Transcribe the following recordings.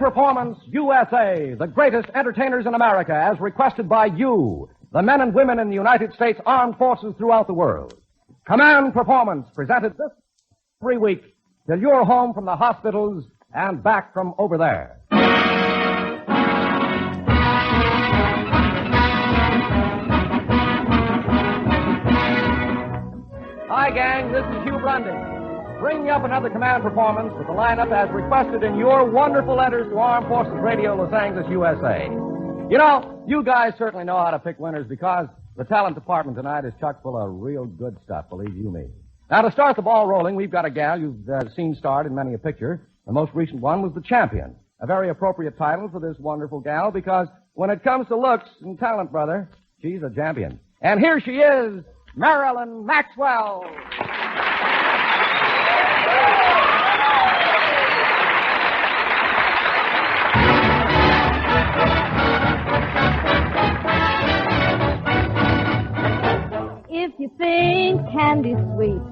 Performance USA, the greatest entertainers in America, as requested by you, the men and women in the United States Armed Forces throughout the world. Command Performance, presented this every week till you're home from the hospitals and back from over there. Hi, gang, this is Hugh Brundage. Bringing up another Command Performance with the lineup as requested in your wonderful letters to Armed Forces Radio, Los Angeles, USA. You know, you guys certainly know how to pick winners because the talent department tonight is chock full of real good stuff, believe you me. Now, to start the ball rolling, we've got a gal you've seen starred in many a picture. The most recent one was The Champion, a very appropriate title for this wonderful gal because when it comes to looks and talent, brother, she's a champion. And here she is, Marilyn Maxwell. If you think candy's sweet,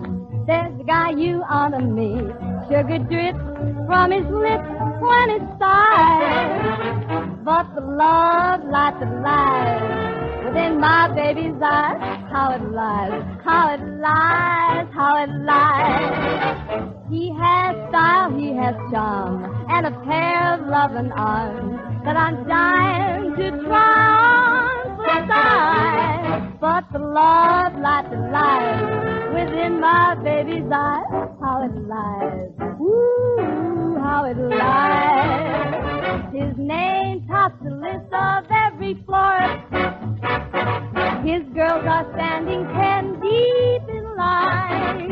there's a guy you ought to meet. Sugar drips from his lips when it sighs, but the love light that lies within my baby's eyes, how it lies, how it lies, how it lies. He has style, he has charm, and a pair of loving arms that I'm dying to try on for size. But the love light that lies within my baby's eyes, how it lies, ooh, how it lies. His name tops the list of every florist. His girls are standing 10 deep in line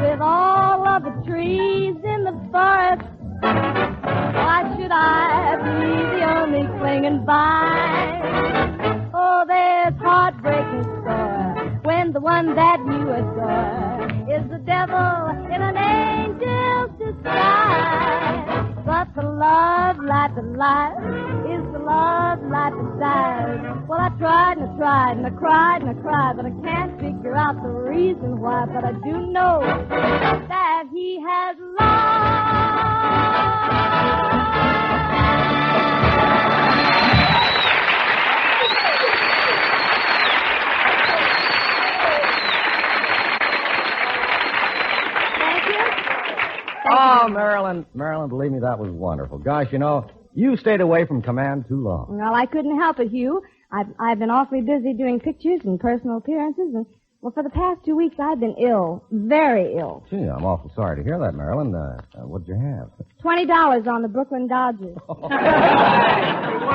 with all of the trees in the forest. Why should I be the only clinging vine? Oh, there's heartbreaking sore when the one that you adore is the devil in an angel's disguise. But the love light that lies is the love light that dies. Well, I tried and I tried and I cried and I cried, but I can't figure out the reason why. But I do know that he has Oh, Marilyn, believe me, that was wonderful. Gosh, you know, you stayed away from command too long. Well, I couldn't help it, Hugh. I've been awfully busy doing pictures and personal appearances, and, well, for the past 2 weeks, I've been ill. Very ill. Gee, I'm awful sorry to hear that, Marilyn. What'd you have? $20 on the Brooklyn Dodgers.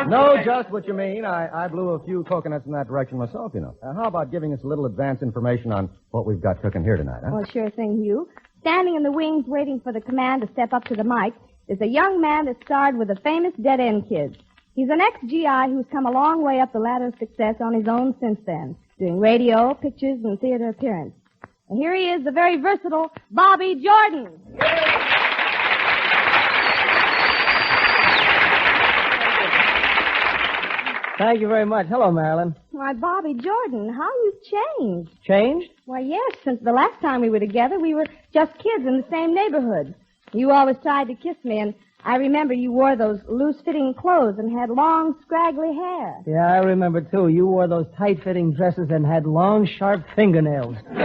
No, just what you mean. I blew a few coconuts in that direction myself, you know. How about giving us a little advance information on what we've got cooking here tonight, huh? Well, sure thing, Hugh. Standing in the wings waiting for the command to step up to the mic is a young man that starred with the famous Dead End Kids. He's an ex-GI who's come a long way up the ladder of success on his own since then, doing radio, pictures, and theater appearance. And here he is, the very versatile Bobby Jordan. Thank you very much. Hello, Marilyn. Why, Bobby Jordan, how you've changed. Changed? Why, yes, since the last time we were together, we were just kids in the same neighborhood. You always tried to kiss me, and I remember you wore those loose-fitting clothes and had long, scraggly hair. Yeah, I remember, too. You wore those tight-fitting dresses and had long, sharp fingernails. Well,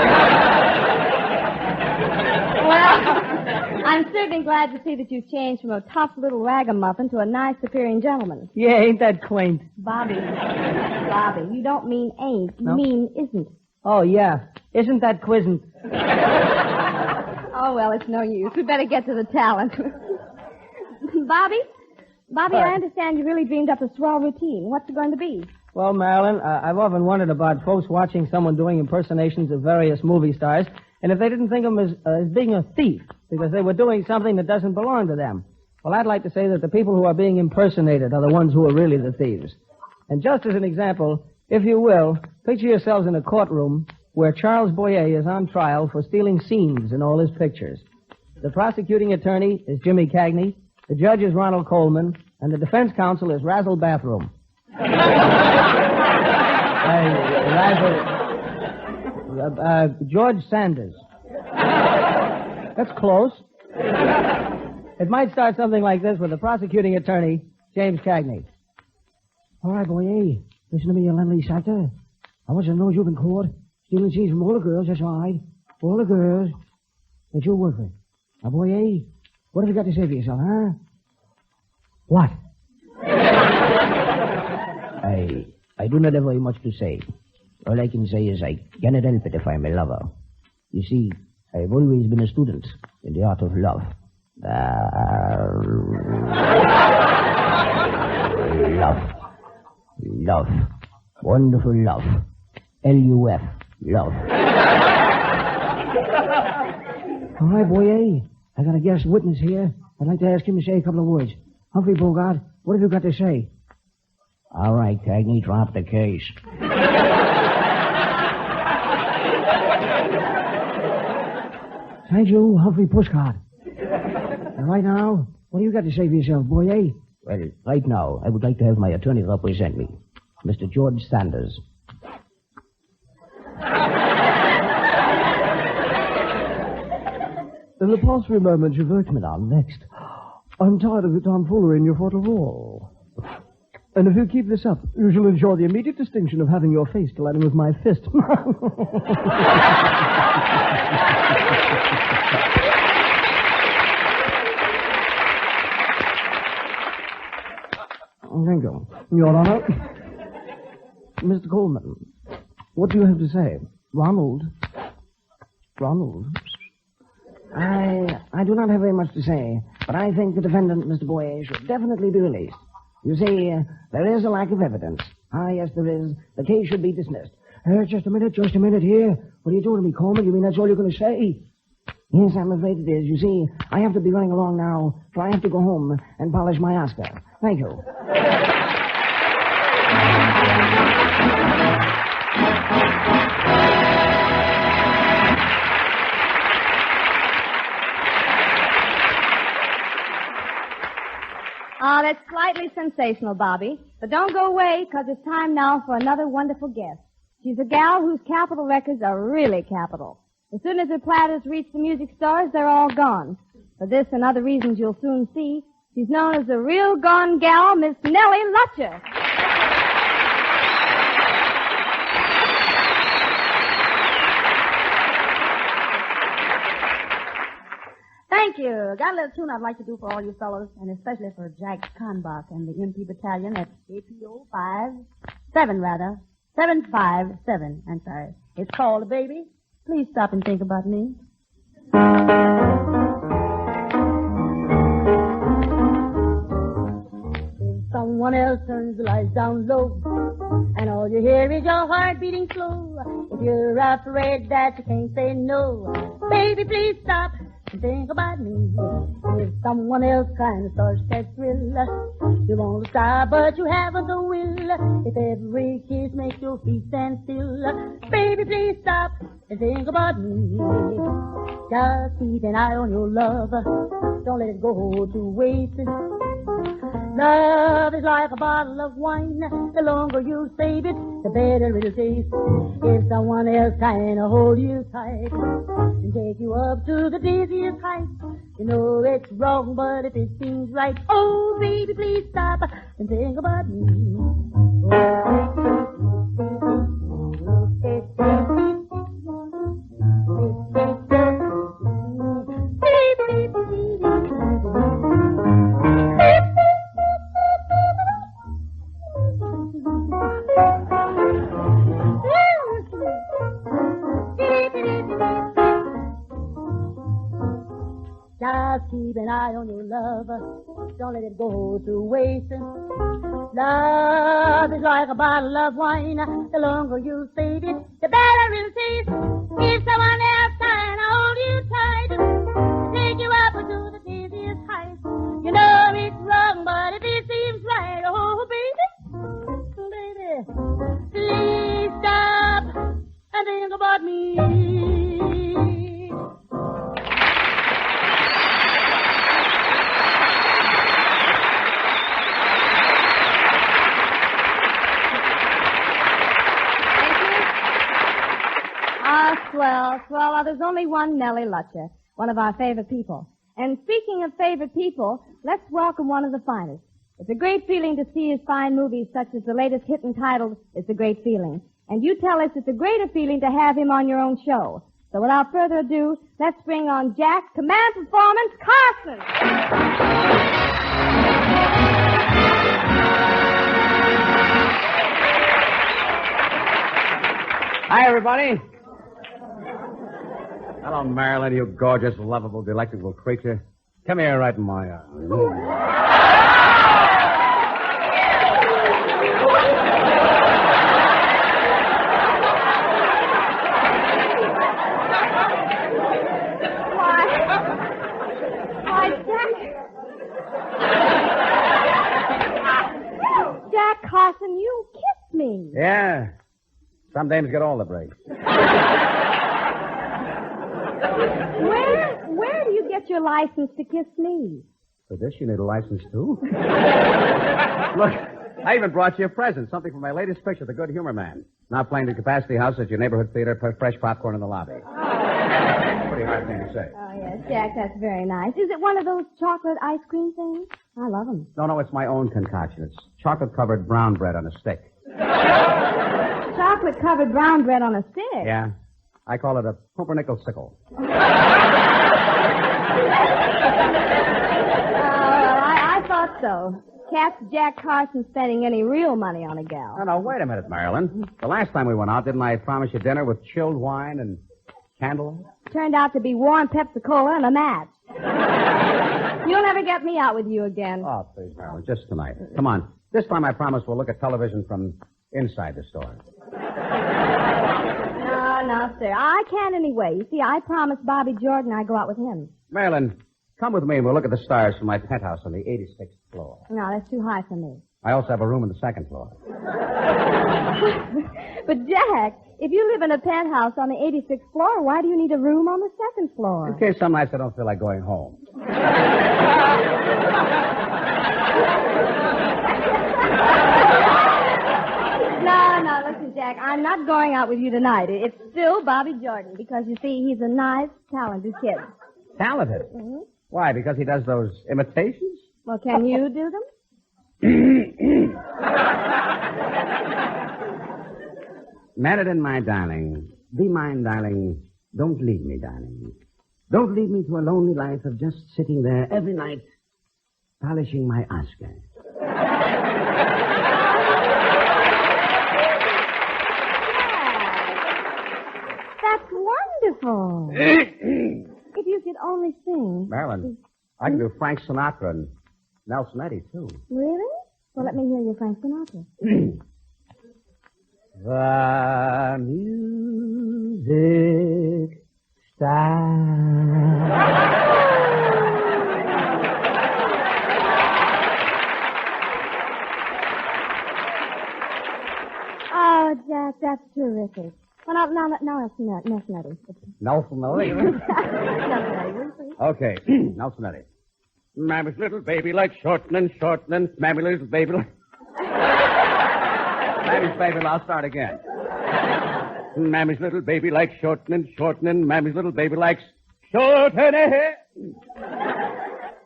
I'm certainly glad to see that you've changed from a tough little ragamuffin to a nice-appearing gentleman. Yeah, ain't that quaint? Bobby, you don't mean ain't. You mean isn't. Oh, yeah. Isn't that quizzing? Oh, well, it's no use. We better get to the talent. Bobby, I understand you really dreamed up a swell routine. What's it going to be? Well, Marilyn, I've often wondered about folks watching someone doing impersonations of various movie stars, and if they didn't think of them as being a thief because they were doing something that doesn't belong to them. Well, I'd like to say that the people who are being impersonated are the ones who are really the thieves. And just as an example, if you will, picture yourselves in a courtroom where Charles Boyer is on trial for stealing scenes in all his pictures. The prosecuting attorney is Jimmy Cagney, the judge is Ronald Coleman, and the defense counsel is Razzle Bathroom. George Sanders. That's close. It might start something like this with the prosecuting attorney, James Cagney. All right, boy, hey. Listen to me, you landlady actor. I want you to know you've been caught stealing cheese from all the girls, that's right. All the girls that you work with. Now, boy, hey, what have you got to say for yourself, huh? What? I do not have very much to say. All I can say is I cannot help it if I'm a lover. You see, I've always been a student in the art of love. Love. Wonderful love. L-U-F. Love. All right, boy, hey. I got a guest witness here. I'd like to ask him to say a couple of words. Humphrey Bogart, what have you got to say? All right, Cagney, drop the case. Thank you, Humphrey Pushcart. And right now, what do you got to say for yourself, boy, eh? Well, right now, I would like to have my attorney represent me, Mr. George Sanders. In the past few moments, you've worked me down. Next. I'm tired of the tomfoolery in your photo wall. And if you keep this up, you shall enjoy the immediate distinction of having your face colliding with my fist. Thank you, Your Honor. Mr. Coleman, what do you have to say? Ronald? I do not have very much to say, but I think the defendant, Mr. Boyer, should definitely be released. You see, there is a lack of evidence. Ah, yes, there is. The case should be dismissed. Just a minute here. What are you doing to me, Coleman? You mean that's all you're going to say? Yes, I'm afraid it is. You see, I have to be running along now, for I have to go home and polish my Oscar. Thank you. Oh, that's slightly sensational, Bobby. But don't go away, because it's time now for another wonderful guest. She's a gal whose capital records are really capital. As soon as her platters reach the music stores, they're all gone. For this and other reasons you'll soon see, she's known as the real gone gal, Miss Nelly Letcher. Thank you. Got a little tune I'd like to do for all you fellows, and especially for Jack Conbach and the MP Battalion at APO 757. I'm sorry. It's called Baby. Please stop and think about me. Someone else turns the lights down low, and all you hear is your heart beating slow. If you're afraid that you can't say no, baby, please stop and think about me. If someone else kind of starts that thrill, you want to stop, but you haven't the will. If every kiss makes your feet stand still, baby, please stop and think about me. Just keep an eye on your love. Don't let it go to waste. Love is like a bottle of wine. The longer you save it, the better it'll taste. If someone else kind of hold you tight and take you up to the dizziest height, you know it's wrong, but if it seems right, oh, baby, please stop and think about me. Just keep an eye on your love. Don't let it go to waste. Love is like a bottle of wine. The longer you save it, the better it'll taste. If someone else can hold you tight, take you up to the dizziest height, you know it's wrong, but if it seems right, oh, baby, please stop and think about me. Swell. Well, there's only one Nelly Letcher, one of our favorite people. And speaking of favorite people, let's welcome one of the finest. It's a great feeling to see his fine movies, such as the latest hit entitled It's a Great Feeling. And you tell us it's a greater feeling to have him on your own show. So without further ado, let's bring on Jack's command performance, Carson. Hi, everybody. Hello, Marilyn, you gorgeous, lovable, delectable creature. Come here right in my arms. Why, Jack Carson, you kissed me. Yeah. Some dames get all the breaks. Where do you get your license to kiss me? For this, you need a license, too? Look, I even brought you a present, something from my latest picture, The Good Humor Man. Now playing the Capacity House at your neighborhood theater, fresh popcorn in the lobby. Pretty hard thing to say. Oh, yes, Jack, that's very nice. Is it one of those chocolate ice cream things? I love them. No, it's my own concoction. It's chocolate-covered brown bread on a stick. Chocolate-covered brown bread on a stick? Yeah. I call it a pumpernickel sickle. I thought so. Catch Jack Carson spending any real money on a gal. No, wait a minute, Marilyn. The last time we went out, didn't I promise you dinner with chilled wine and candlelight? Turned out to be warm Pepsi-Cola and a match. You'll never get me out with you again. Oh, please, Marilyn, just tonight. Come on. This time I promise we'll look at television from inside the store. No, sir. I can't anyway. You see, I promised Bobby Jordan I'd go out with him. Marilyn, come with me and we'll look at the stars from my penthouse on the 86th floor. No, that's too high for me. I also have a room on the second floor. But, Jack, if you live in a penthouse on the 86th floor, why do you need a room on the second floor? In case some nights I don't feel like going home. No, listen, Jack, I'm not going out with you tonight. It's still Bobby Jordan, because, you see, he's a nice, talented kid. Talented? Mm-hmm. Why, because he does those imitations? Well, can you do them? Marilyn, my darling, be mine, darling. Don't leave me, darling. Don't leave me to a lonely life of just sitting there every night polishing my Oscar. That's wonderful. If you could only sing. Marilyn, I can do Frank Sinatra and Nelson Eddy, too. Really? Well, let me hear your Frank Sinatra. The music starts. Oh, Jack, that's terrific. Well, now that's Nelson Eddy. Nelson Eddy? Nelson Eddy, please. Okay, Nelson Eddy. Mammy's little baby like shortening. Mammy little baby like... Mammy's baby, I'll start again. Mammy's little baby like shortening. Mammy's little baby likes shortening.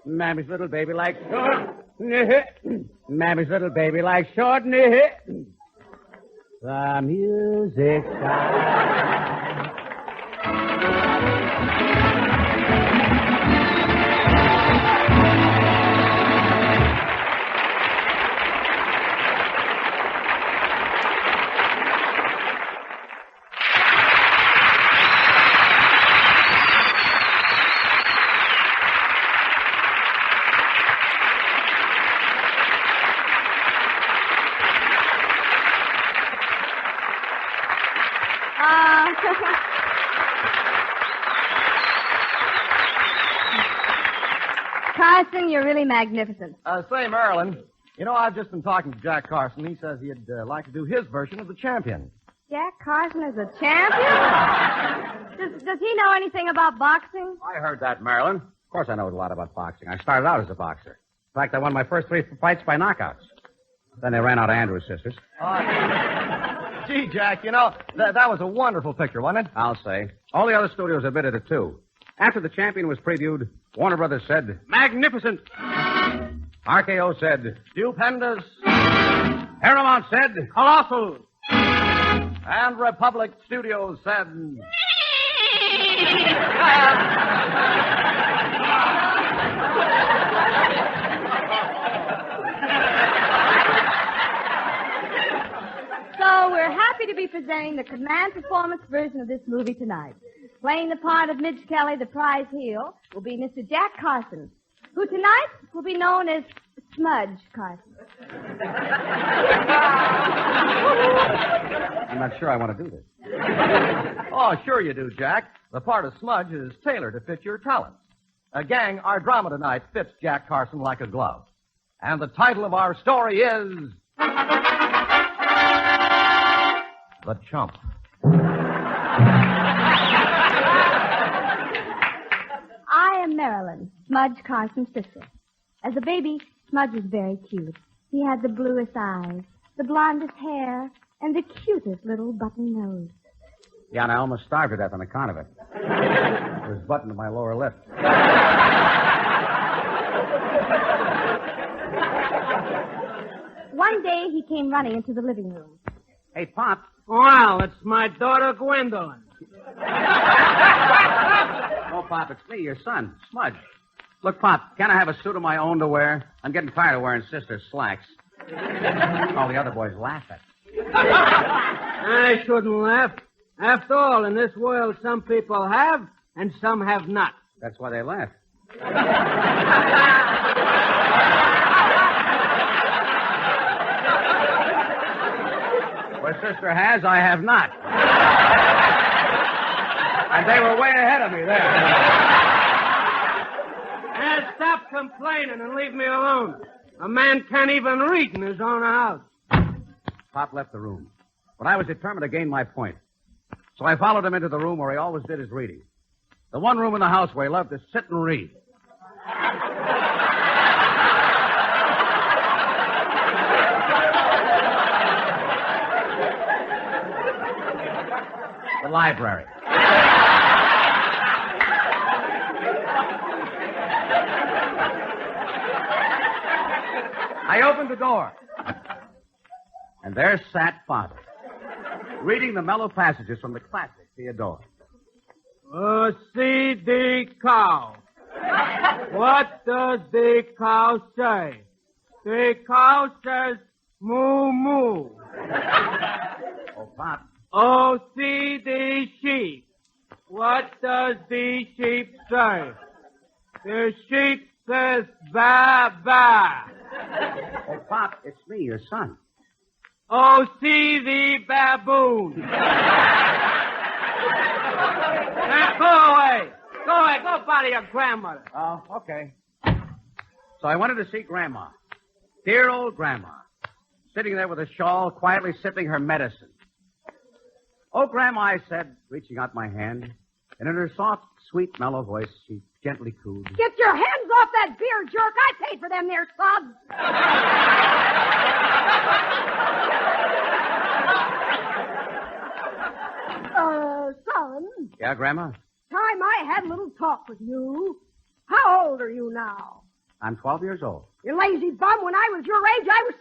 Mammy's little baby like shortening. Mammy's little baby like shortening. The music starts. Carson, you're really magnificent. Say, Marilyn, you know, I've just been talking to Jack Carson. He says he'd like to do his version of The Champion. Jack Carson is a champion? Does he know anything about boxing? I heard that, Marilyn. Of course I know a lot about boxing. I started out as a boxer. In fact, I won my first 3 fights by knockouts. Then they ran out of Andrews sisters. Gee, Jack, you know, that was a wonderful picture, wasn't it? I'll say. All the other studios admitted it, too. After The Champion was previewed, Warner Brothers said, magnificent. RKO said, Stupendous. Paramount said, Colossal. And Republic Studios said... So we're happy to be presenting the command performance version of this movie tonight. Playing the part of Midge Kelly, the prize heel, will be Mr. Jack Carson, who tonight will be known as Smudge Carson. I'm not sure I want to do this. Oh, sure you do, Jack. The part of Smudge is tailored to fit your talents. Gang, our drama tonight fits Jack Carson like a glove. And the title of our story is... The Chump. I am Marilyn, Smudge Carson's sister. As a baby, Smudge was very cute. He had the bluest eyes, the blondest hair, and the cutest little button nose. Yeah, and I almost starved to death on account of it. It was buttoned to my lower lip. One day, he came running into the living room. Hey, Pop. Well, it's my daughter, Gwendolyn. Oh, Pop, it's me, your son, Smudge. Look, Pop, can I have a suit of my own to wear? I'm getting tired of wearing sister's slacks. All the other boys laugh at me. I shouldn't laugh. After all, in this world, some people have, and some have not. That's why they laugh. Where sister has, I have not. And they were way ahead of me there. Stop complaining and leave me alone. A man can't even read in his own house. Pop left the room, but I was determined to gain my point. So I followed him into the room where he always did his reading. The one room in the house where he loved to sit and read. The library. I opened the door. And there sat Father, reading the mellow passages from the classic Theodore. See the cow. What does the cow say? The cow says, moo, moo. Oh, Pop. Oh, see the sheep. What does the sheep say? The sheep says, ba, ba. Oh, Pop, it's me, your son. Oh, see the baboon. Now, go away. Go away. Go bother your grandmother. Oh, okay. So I wanted to see Grandma. Dear old Grandma. Sitting there with a shawl, quietly sipping her medicine. Oh, Grandma, I said, reaching out my hand. And in her soft, sweet, mellow voice, she gently cooed. Get your hands off that beer, jerk. I paid for them there subs. Son. Yeah, Grandma? Time I had a little talk with you. How old are you now? I'm 12 years old. You lazy bum, when I was your age, I was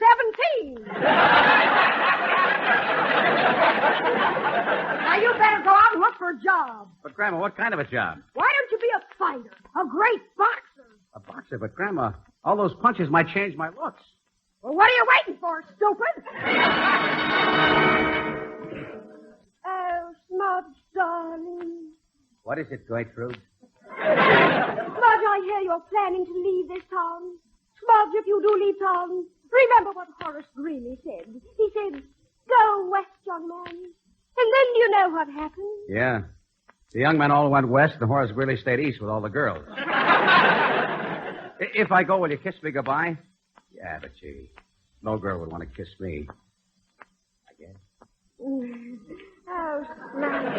17. Now, you better go out and look for a job. But, Grandma, what kind of a job? Why don't you be a fighter, a great boxer? A boxer, but, Grandma, all those punches might change my looks. Well, what are you waiting for, stupid? Oh, Smudge, darling. What is it, Gertrude? Smudge, I hear you're planning to leave this town. Smudge, if you do leave town, remember what Horace Greeley said. He said, go west, young man. And then you know what happened. Yeah. The young men all went west, and Horace Greeley stayed east with all the girls. If I go, will you kiss me goodbye? Yeah, but gee, no girl would want to kiss me. I guess. Oh, Smudge.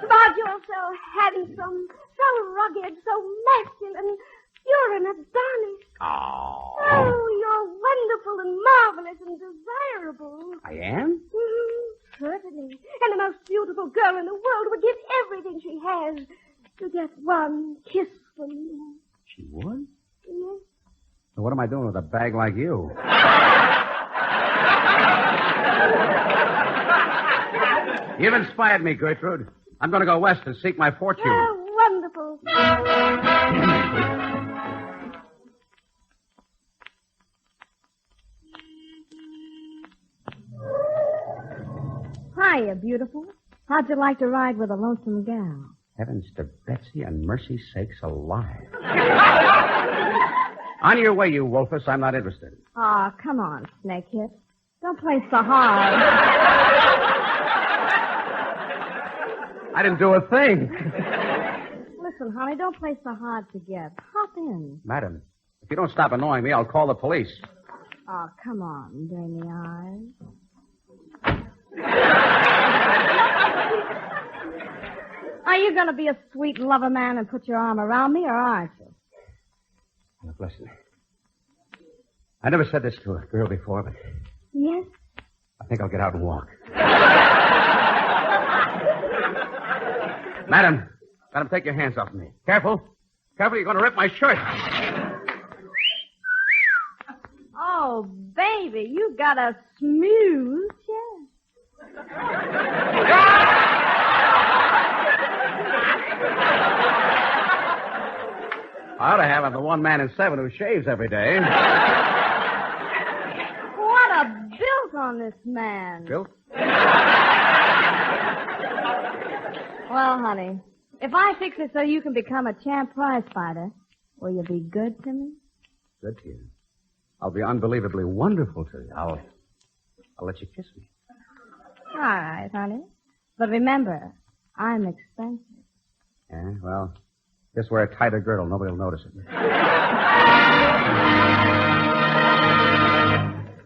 Smudge, you're so handsome, so rugged, so masculine. You're an Adonis. Oh. Oh, you're wonderful and marvelous and desirable. I am? Certainly. And the most beautiful girl in the world would give everything she has to get one kiss for me. She would? Yes. So what am I doing with a bag like you? You've inspired me, Gertrude. I'm going to go west and seek my fortune. Oh, wonderful. Hiya, beautiful. How'd you like to ride with a lonesome gal? Heavens to Betsy and mercy sakes alive. On your way, you wolfess. I'm not interested. Aw, come on, snakehead. Don't play so hard. I didn't do a thing. Listen, honey, don't play so hard to get. Hop in. Madam, if you don't stop annoying me, I'll call the police. Oh, come on, dreamy eyes. Are you going to be a sweet lover man and put your arm around me, or aren't you? Look, listen. I never said this to a girl before, but Yes? I think I'll get out and walk. Madam, take your hands off me. Careful. Careful, you're going to rip my shirt. Oh, baby, you got a smooth chest. I ought to have. I'm the one man in 7 who shaves every day. What a built on this man. Bill? Well, honey, if I fix it so you can become a champ prize fighter, will you be good to me? Good to you. I'll be unbelievably wonderful to you. I'll let you kiss me. All right, honey. But remember, I'm expensive. Yeah, well, just wear a tighter girdle. Nobody will notice it.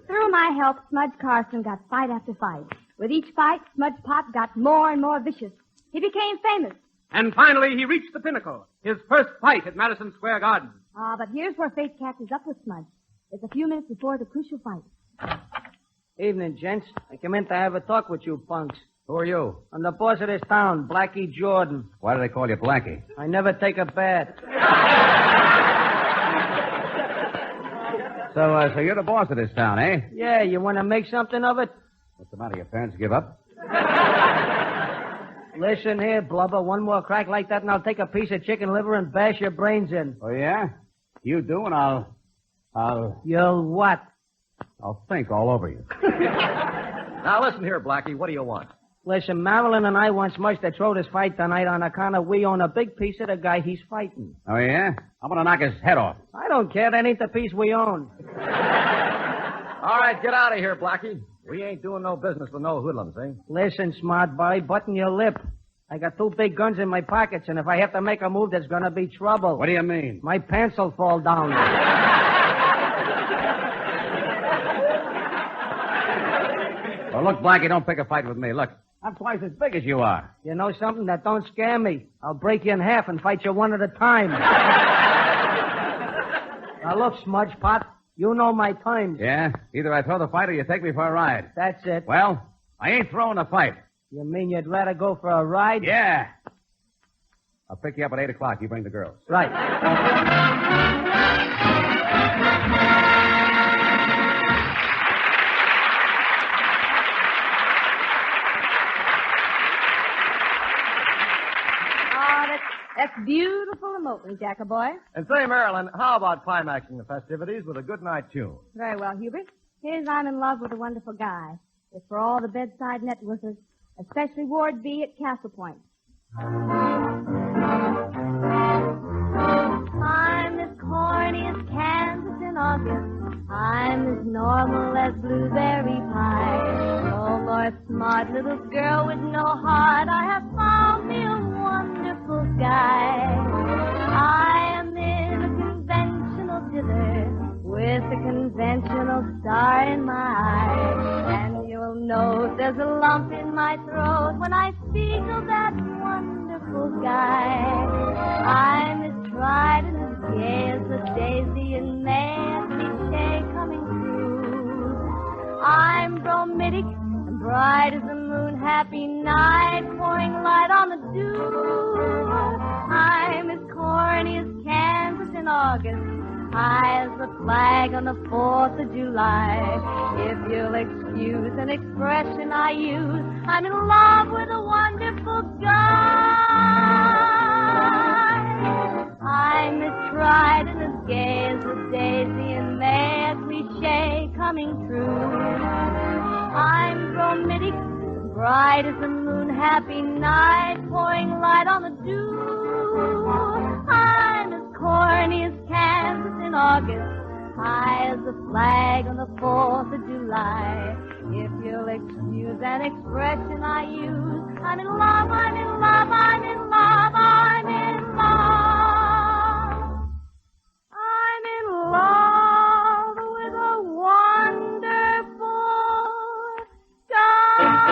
Through my help, Smudge Carson got fight after fight. With each fight, Smudge Pop got more and more vicious. He became famous. And finally, he reached the pinnacle. His first fight at Madison Square Garden. But here's where fate catches up with Smudge. It's a few minutes before the crucial fight. Evening, gents. I came in to have a talk with you punks. Who are you? I'm the boss of this town, Blackie Jordan. Why do they call you Blackie? I never take a bath. So you're the boss of this town, eh? Yeah, you want to make something of it? What's the matter? Your parents give up? Listen here, Blubber. One more crack like that and I'll take a piece of chicken liver and bash your brains in. Oh, yeah? You do, and I'll You'll what? think all over you. Now, listen here, Blackie. What do you want? Listen, Marilyn and I want Smudge to throw this fight tonight on account of we own a big piece of the guy he's fighting. Oh, yeah? I'm going to knock his head off. I don't care. That ain't the piece we own. All right, get out of here, Blackie. We ain't doing no business with no hoodlums, eh? Listen, smart boy, button your lip. I got 2 big guns in my pockets, and if I have to make a move, there's going to be trouble. What do you mean? My pants will fall down. Well, look, Blackie, don't pick a fight with me. Look, I'm twice as big as you are. You know something? That don't scare me. I'll break you in half and fight you one at a time. Now, look, Smudge Pot, you know my time. Yeah? Either I throw the fight or you take me for a ride. That's it. Well, I ain't throwing a fight. You mean you'd rather go for a ride? Yeah. I'll pick you up at 8 o'clock. You bring the girls. Right. That's beautiful emoting, Jackaboy. And say, Marilyn, how about climaxing the festivities with a good night tune? Very well, Hubert. Here's I'm in love with a wonderful guy. It's for all the bedside net workers, especially Ward B at Castle Point. I'm as corny as Kansas in August. I'm as normal as blueberry pie. No more smart little girl with no heart. I have found me a wonderful guy. I am in a conventional dinner with a conventional star in my eye. And you'll know there's a lump in my throat when I speak of that wonderful guy. I'm as tried and as gay as a daisy in May, and cliche coming true. I'm bromidic and bright as the moon, happy night, pouring light on the dew. I'm as corny as in August, high as the flag on the 4th of July. If you'll excuse an expression I use, I'm in love with a wonderful guy. I'm as tried and as gay as a daisy in May, a cliche coming true. I'm bromidic, bright as the moon, happy night, pouring light on the dew. I'm as corny as Kansas in August, high as the flag on the 4th of July. If you'll excuse an expression I use, I'm in love, I'm in love, I'm in love, I'm in love. I'm in love with a wonderful guy.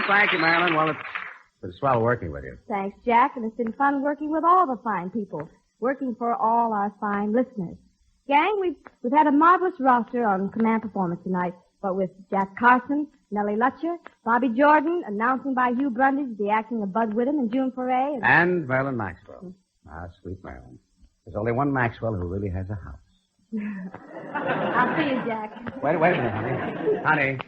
Thank you, Marilyn. Well, it's been swell working with you. Thanks, Jack, and it's been fun working with all the fine people, working for all our fine listeners. Gang, we've had a marvelous roster on Command Performance tonight, but with Jack Carson, Nelly Letcher, Bobby Jordan, announcing by Hugh Brundage, the acting of Bud Whittam and June Foray. And Marilyn Maxwell. Ah, sweet Marilyn. There's only one Maxwell who really has a house. I'll see you, Jack. Wait a minute, honey. Honey,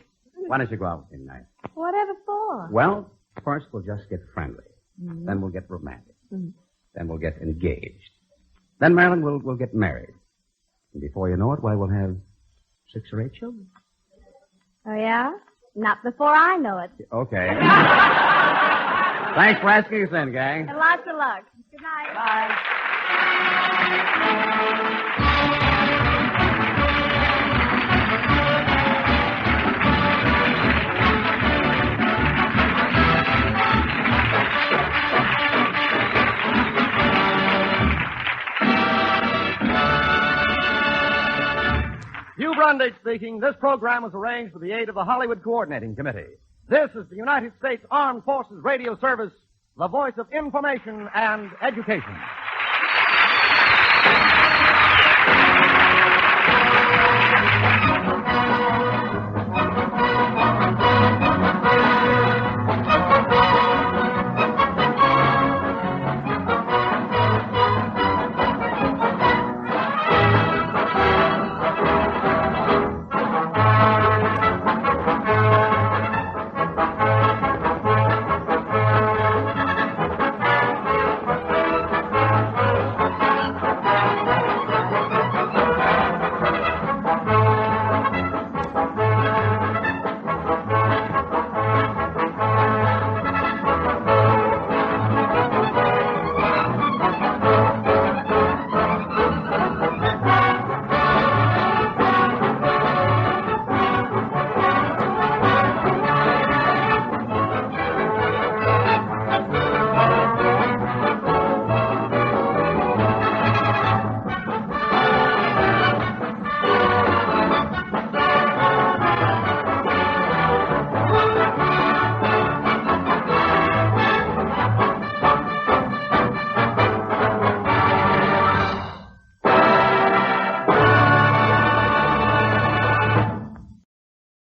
why don't you go out with me tonight? Whatever for? Well, first we'll just get friendly. Mm-hmm. Then we'll get romantic. Mm-hmm. Then we'll get engaged. Then, Marilyn, we'll get married. And before you know it, why, we'll have 6 or 8 children. Oh, yeah? Not before I know it. Okay. Thanks for asking us in, gang. And lots of luck. Good night. Bye. Hugh Brundage speaking. This program was arranged with the aid of the Hollywood Coordinating Committee. This is the United States Armed Forces Radio Service, the voice of information and education.